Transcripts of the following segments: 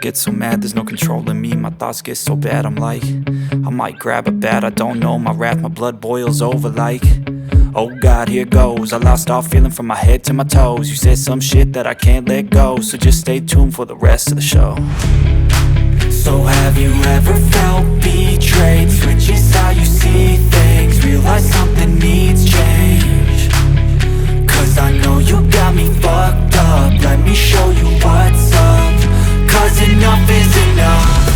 get so mad, there's no controlling me. My thoughts get so bad, I'm like, I might grab a bat, I don't know. My wrath, my blood boils over like, oh God, here goes. I lost all feeling from my head to my toes. You said some shit that I can't let go, so just stay tuned for the rest of the show. So have you ever felt betrayed? Switches how you see things, realize something needs change. Cause I know you got me fucked up, let me show you what's up. Cause enough is enough.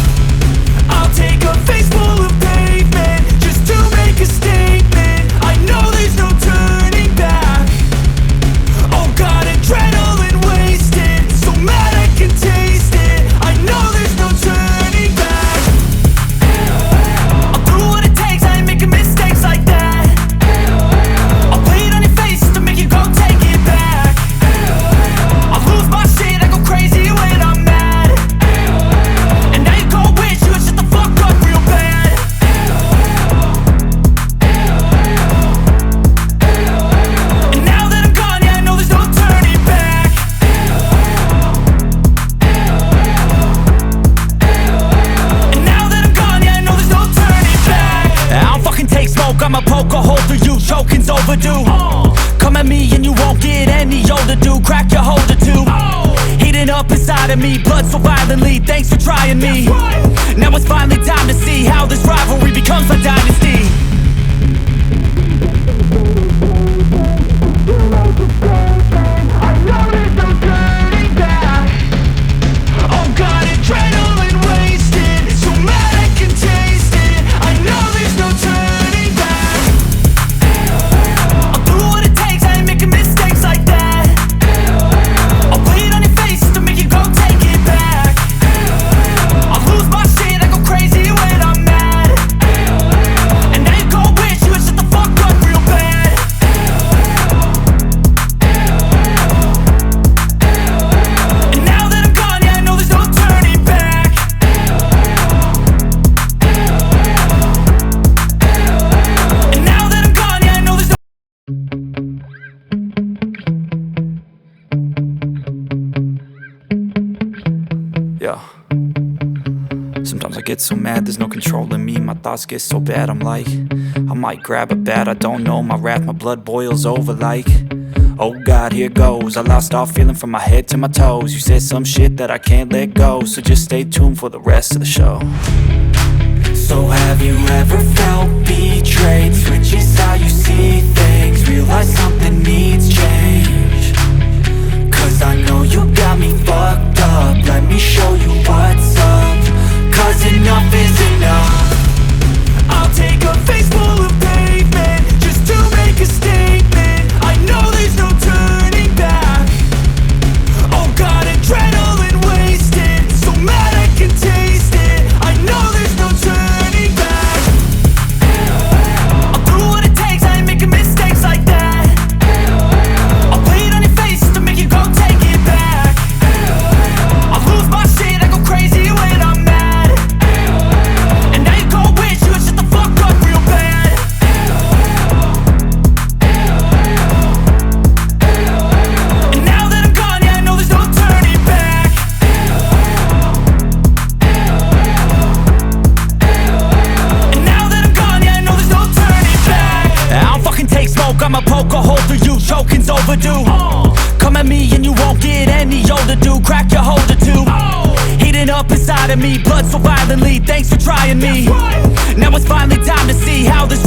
I'll take a face full of pavement just to make a statement. I know there's no turning back. Oh God, adrenaline wasted, so mad I can taste it. I know there's no turning back. I'll do what it takes, I ain't making mistakes like that. I'll play it on your face to make you go take it back. I'll lose my shit, I go crazy when I'm mad. And now you go wish you would shut the fuck up real bad. And now that I'm gone, yeah, I know there's no turning back. And now that I'm gone, yeah, I know there's no turning back. I don't fucking take smoke, I'ma poke a hole through you, choking's overdue. Come at me and you won't get any older, dude. Crack your holder too. Heating up inside of me, blood so violently, thanks for trying me. Now it's finally time to see how this rivalry becomes a dynasty. I know there's no turning back. Oh God, adrenaline wasted, so mad I can taste it. I know there's no turning back. I'll do what it takes, I ain't making mistakes like that. I'll play it on your face to make you go take it back. I'll lose my shit, I go crazy when I'm mad. And now you go wish you would shut the fuck up real bad. And now that I'm gone, yeah, I know there's no turning back. And now that I'm gone, yeah, I know there's no. Yeah. Sometimes I get so mad, there's no controlling me. My thoughts get so bad, I'm like, I might grab a bat, I don't know. My wrath, my blood boils over like, oh God, here goes. I lost all feeling from my head to my toes. You said some shit that I can't let go, so just stay tuned for the rest of the show. So have you ever felt betrayed? Switches how you see things, realize something needs change. Cause I know you got me fucked up, let me show you what's up. Cause enough is enough. I'll take a face full of pavement just to make a statement. I know there's no turning back. Oh God, adrenaline wasted, so mad I can taste it. I know there's no turning back. I'll do what it takes, I ain't making mistakes like that. I'll play it on your face to make you go take it back. I'll lose my shit, I go crazy when I'm mad. And now you go wish you would shut the fuck up real bad. And now that I'm gone, yeah, I know there's no turning back. And now that I'm gone, yeah, I know there's no turning back. I don't fucking take smoke, I'ma poke a hole through you, choking's overdue. Come at me and you won't get any older, dude. Crack your holder too. Heating up inside of me, blood so violently, thanks for trying me. Now it's finally time to see how this